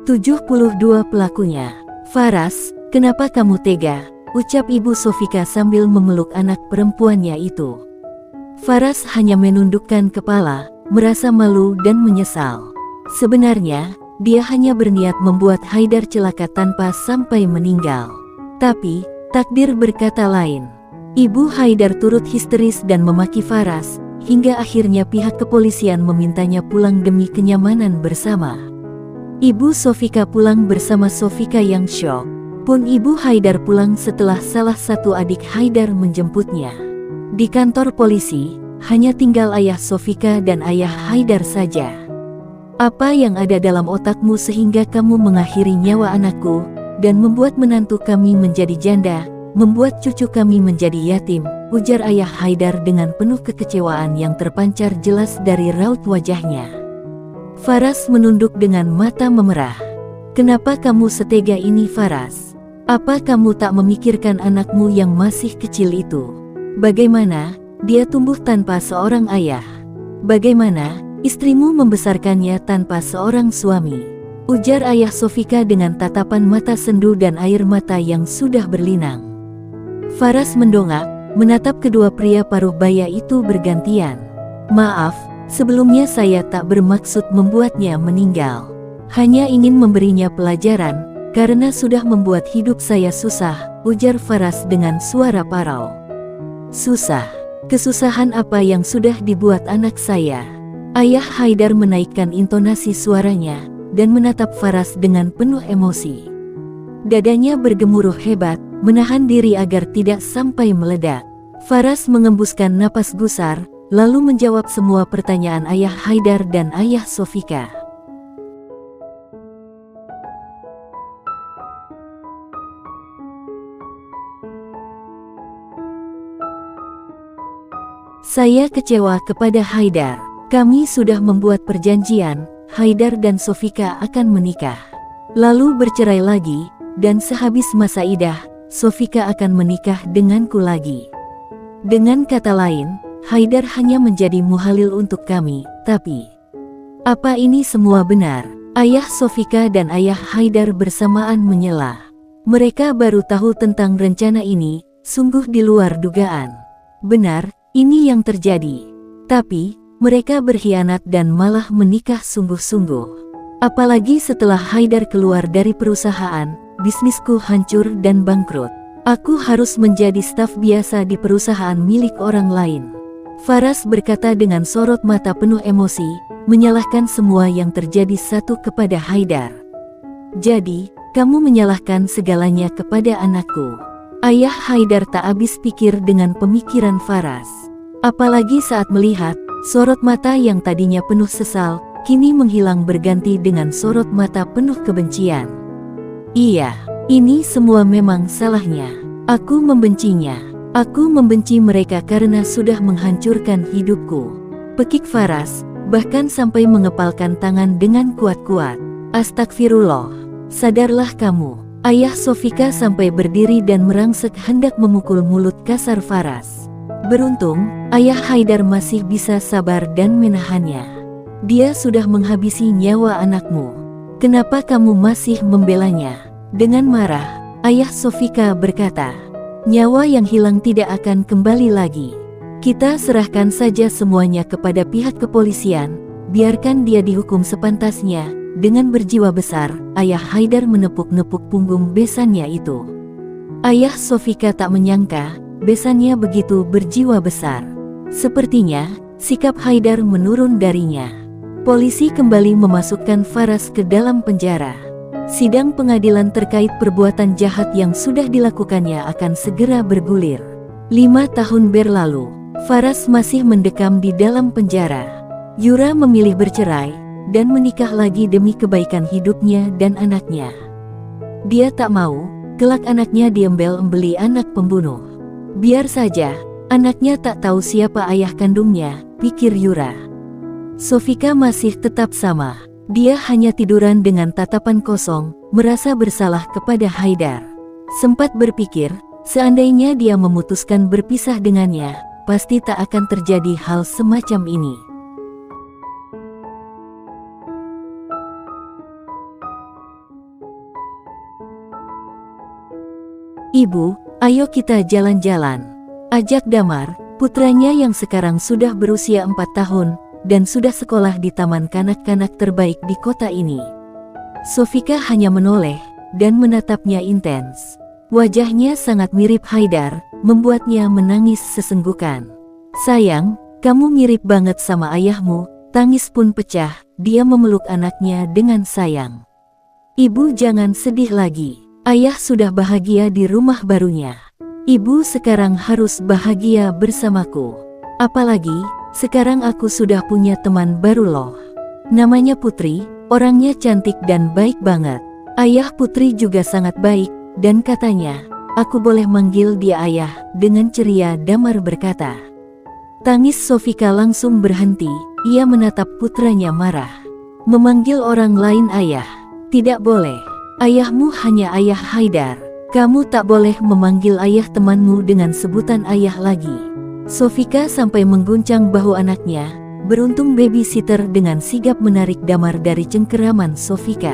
72 pelakunya. Faras, kenapa kamu tega? Ucap Ibu Sofika sambil memeluk anak perempuannya itu. Faras hanya menundukkan kepala, merasa malu dan menyesal. Sebenarnya, dia hanya berniat membuat Haidar celaka tanpa sampai meninggal. Tapi, takdir berkata lain. Ibu Haidar turut histeris dan memaki Faras, hingga akhirnya pihak kepolisian memintanya pulang demi kenyamanan bersama. Ibu Sofika pulang bersama Sofika yang syok. Pun Ibu Haidar pulang setelah salah satu adik Haidar menjemputnya. Di kantor polisi, hanya tinggal ayah Sofika dan ayah Haidar saja. Apa yang ada dalam otakmu sehingga kamu mengakhiri nyawa anakku, dan membuat menantu kami menjadi janda, membuat cucu kami menjadi yatim, ujar ayah Haidar dengan penuh kekecewaan yang terpancar jelas dari raut wajahnya. Faras menunduk dengan mata memerah. Kenapa kamu setega ini, Faras? Apa kamu tak memikirkan anakmu yang masih kecil itu? Bagaimana dia tumbuh tanpa seorang ayah? Bagaimana istrimu membesarkannya tanpa seorang suami? Ujar ayah Sofika dengan tatapan mata sendu dan air mata yang sudah berlinang. Faras mendongak, menatap kedua pria paruh baya itu bergantian. Maaf, sebelumnya saya tak bermaksud membuatnya meninggal. Hanya ingin memberinya pelajaran, karena sudah membuat hidup saya susah, ujar Faras dengan suara parau. Susah? Kesusahan apa yang sudah dibuat anak saya? Ayah Haidar menaikkan intonasi suaranya, dan menatap Faras dengan penuh emosi. Dadanya bergemuruh hebat, menahan diri agar tidak sampai meledak. Faras mengembuskan napas gusar, lalu menjawab semua pertanyaan ayah Haidar dan ayah Sofika. Saya kecewa kepada Haidar. Kami sudah membuat perjanjian, Haidar dan Sofika akan menikah. Lalu bercerai lagi, dan sehabis masa idah, Sofika akan menikah denganku lagi. Dengan kata lain, Haidar hanya menjadi muhalil untuk kami, tapi apa ini semua benar? Ayah Sofika dan ayah Haidar bersamaan menyela. Mereka baru tahu tentang rencana ini, sungguh di luar dugaan. Benar, ini yang terjadi. Tapi, mereka berkhianat dan malah menikah sungguh-sungguh. Apalagi setelah Haidar keluar dari perusahaan, bisnisku hancur dan bangkrut. Aku harus menjadi staf biasa di perusahaan milik orang lain. Faras berkata dengan sorot mata penuh emosi, menyalahkan semua yang terjadi satu kepada Haidar. Jadi, kamu menyalahkan segalanya kepada anakku. Ayah Haidar tak habis pikir dengan pemikiran Faras. Apalagi saat melihat, sorot mata yang tadinya penuh sesal, kini menghilang berganti dengan sorot mata penuh kebencian. Iya, ini semua memang salahnya. Aku membencinya. Aku membenci mereka karena sudah menghancurkan hidupku. Pekik Faras, bahkan sampai mengepalkan tangan dengan kuat-kuat. Astagfirullah. Sadarlah kamu. Ayah Sofika sampai berdiri dan merangsek hendak memukul mulut kasar Faras. Beruntung, ayah Haidar masih bisa sabar dan menahannya. Dia sudah menghabisi nyawa anakmu. Kenapa kamu masih membelanya? Dengan marah, ayah Sofika berkata, nyawa yang hilang tidak akan kembali lagi. Kita serahkan saja semuanya kepada pihak kepolisian, biarkan dia dihukum sepantasnya. Dengan berjiwa besar, ayah Haidar menepuk-nepuk punggung besannya itu. Ayah Sofika tak menyangka, besannya begitu berjiwa besar. Sepertinya, sikap Haidar menurun darinya. Polisi kembali memasukkan Faras ke dalam penjara. Sidang pengadilan terkait perbuatan jahat yang sudah dilakukannya akan segera bergulir. 5 tahun berlalu, Faras masih mendekam di dalam penjara. Yura memilih bercerai, dan menikah lagi demi kebaikan hidupnya dan anaknya. Dia tak mau, kelak anaknya diembel-embeli anak pembunuh. Biar saja, anaknya tak tahu siapa ayah kandungnya, pikir Yura. Sofika masih tetap sama. Dia hanya tiduran dengan tatapan kosong, merasa bersalah kepada Haidar. Sempat berpikir, seandainya dia memutuskan berpisah dengannya, pasti tak akan terjadi hal semacam ini. "Ibu, ayo kita jalan-jalan," ajak Damar, putranya yang sekarang sudah berusia 4 tahun, dan sudah sekolah di taman kanak-kanak terbaik di kota ini. Sofika hanya menoleh, dan menatapnya intens. Wajahnya sangat mirip Haidar, membuatnya menangis sesenggukan. "Sayang, kamu mirip banget sama ayahmu," tangis pun pecah, dia memeluk anaknya dengan sayang. "Ibu jangan sedih lagi. Ayah sudah bahagia di rumah barunya. Ibu sekarang harus bahagia bersamaku. Apalagi, sekarang aku sudah punya teman baru loh. Namanya Putri, orangnya cantik dan baik banget. Ayah Putri juga sangat baik, dan katanya, aku boleh manggil dia ayah," dengan ceria Damar berkata. Tangis Sofika langsung berhenti, ia menatap putranya marah. "Memanggil orang lain ayah? Tidak boleh. Ayahmu hanya ayah Haidar. Kamu tak boleh memanggil ayah temanmu dengan sebutan ayah lagi." Sofika sampai mengguncang bahu anaknya. Beruntung babysitter dengan sigap menarik Damar dari cengkeraman Sofika.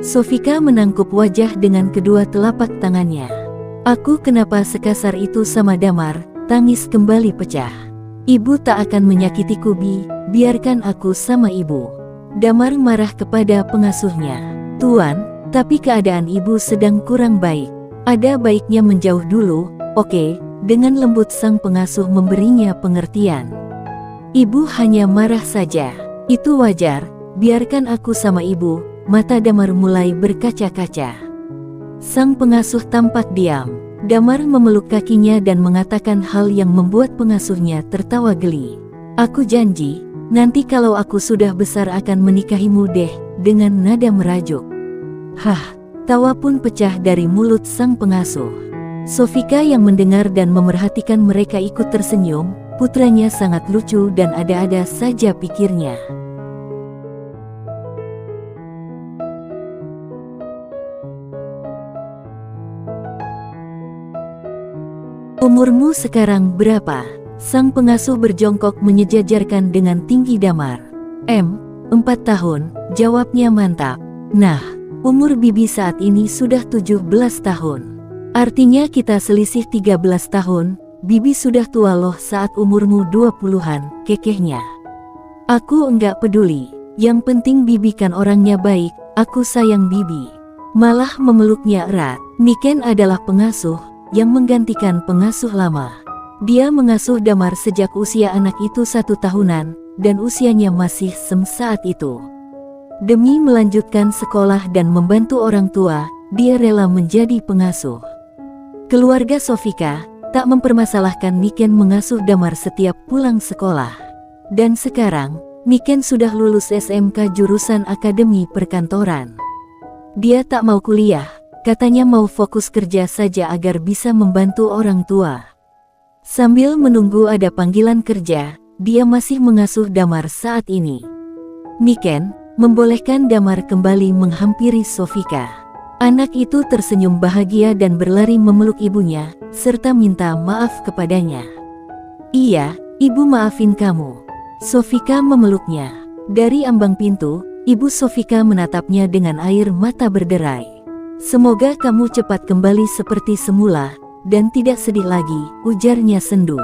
Sofika menangkup wajah dengan kedua telapak tangannya. "Aku kenapa sekasar itu sama Damar?" Tangis kembali pecah. "Ibu tak akan menyakitiku, biarkan aku sama ibu." Damar marah kepada pengasuhnya. "Tuan, tapi keadaan ibu sedang kurang baik. Ada baiknya menjauh dulu, oke?" Dengan lembut sang pengasuh memberinya pengertian. "Ibu hanya marah saja. Itu wajar, biarkan aku sama ibu." Mata Damar mulai berkaca-kaca. Sang pengasuh tampak diam. Damar memeluk kakinya dan mengatakan hal yang membuat pengasuhnya tertawa geli. "Aku janji, nanti kalau aku sudah besar akan menikahimu deh," dengan nada merajuk. "Hah!" Tawa pun pecah dari mulut sang pengasuh. Sofika yang mendengar dan memerhatikan mereka ikut tersenyum. Putranya sangat lucu dan ada-ada saja pikirnya. "Umurmu sekarang berapa?" Sang pengasuh berjongkok menyejajarkan dengan tinggi Damar. 4 tahun, jawabnya mantap. "Nah, umur bibi saat ini sudah 17 tahun. Artinya kita selisih 13 tahun, bibi sudah tua loh saat umurmu 20-an, kekehnya. "Aku enggak peduli, yang penting bibi kan orangnya baik, aku sayang bibi." Malah memeluknya erat. Niken adalah pengasuh yang menggantikan pengasuh lama. Dia mengasuh Damar sejak usia anak itu 1 tahunan, dan usianya masih saat itu. Demi melanjutkan sekolah dan membantu orang tua, dia rela menjadi pengasuh. Keluarga Sofika tak mempermasalahkan Niken mengasuh Damar setiap pulang sekolah. Dan sekarang, Niken sudah lulus SMK jurusan Akademi Perkantoran. Dia tak mau kuliah, katanya mau fokus kerja saja agar bisa membantu orang tua. Sambil menunggu ada panggilan kerja, dia masih mengasuh Damar saat ini. Niken membolehkan Damar kembali menghampiri Sofika. Anak itu tersenyum bahagia dan berlari memeluk ibunya, serta minta maaf kepadanya. "Iya, ibu maafin kamu." Sofika memeluknya. Dari ambang pintu, ibu Sofika menatapnya dengan air mata berderai. "Semoga kamu cepat kembali seperti semula, dan tidak sedih lagi," ujarnya sendu.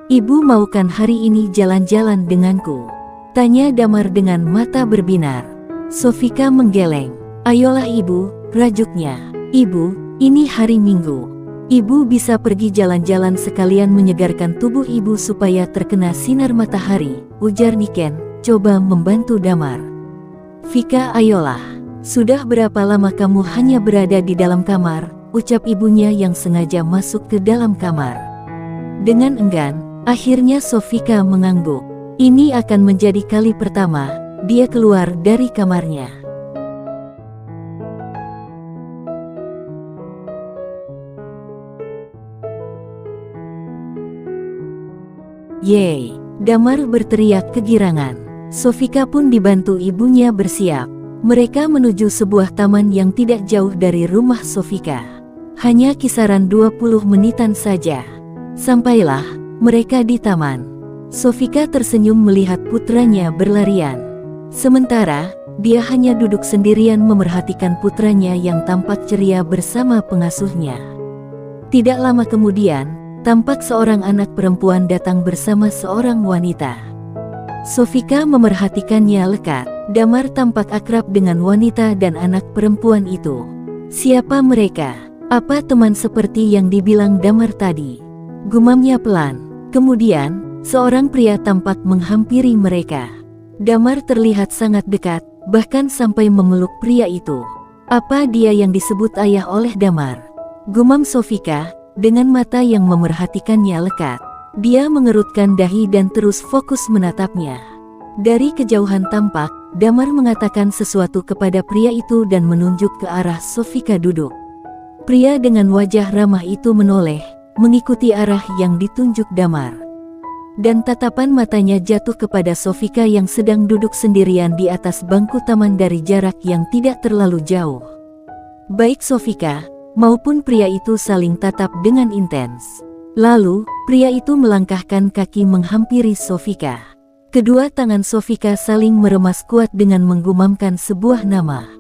"Ibu maukan hari ini jalan-jalan denganku?" tanya Damar dengan mata berbinar. Sofika menggeleng. "Ayolah ibu," rajuknya. "Ibu, ini hari Minggu. Ibu bisa pergi jalan-jalan sekalian menyegarkan tubuh ibu supaya terkena sinar matahari," ujar Niken, coba membantu Damar. "Vika, ayolah. Sudah berapa lama kamu hanya berada di dalam kamar?" ucap ibunya yang sengaja masuk ke dalam kamar. Dengan enggan, akhirnya Sofika mengangguk. Ini akan menjadi kali pertama dia keluar dari kamarnya. "Yeay!" Damar berteriak kegirangan. Sofika pun dibantu ibunya bersiap. Mereka menuju sebuah taman yang tidak jauh dari rumah Sofika. Hanya kisaran 20 menitan saja. Sampailah mereka di taman. Sofika tersenyum melihat putranya berlarian. Sementara, dia hanya duduk sendirian memerhatikan putranya yang tampak ceria bersama pengasuhnya. Tidak lama kemudian, tampak seorang anak perempuan datang bersama seorang wanita. Sofika memerhatikannya lekat. Damar tampak akrab dengan wanita dan anak perempuan itu. Siapa mereka? Apa teman seperti yang dibilang Damar tadi? Gumamnya pelan. Kemudian, seorang pria tampak menghampiri mereka. Damar terlihat sangat dekat, bahkan sampai memeluk pria itu. Apa dia yang disebut ayah oleh Damar? Gumam Sofika, dengan mata yang memerhatikannya lekat. Dia mengerutkan dahi dan terus fokus menatapnya. Dari kejauhan tampak, Damar mengatakan sesuatu kepada pria itu dan menunjuk ke arah Sofika duduk. Pria dengan wajah ramah itu menoleh, mengikuti arah yang ditunjuk Damar. Dan tatapan matanya jatuh kepada Sofika yang sedang duduk sendirian di atas bangku taman dari jarak yang tidak terlalu jauh. Baik Sofika maupun pria itu saling tatap dengan intens. Lalu, pria itu melangkahkan kaki menghampiri Sofika. Kedua tangan Sofika saling meremas kuat dengan menggumamkan sebuah nama.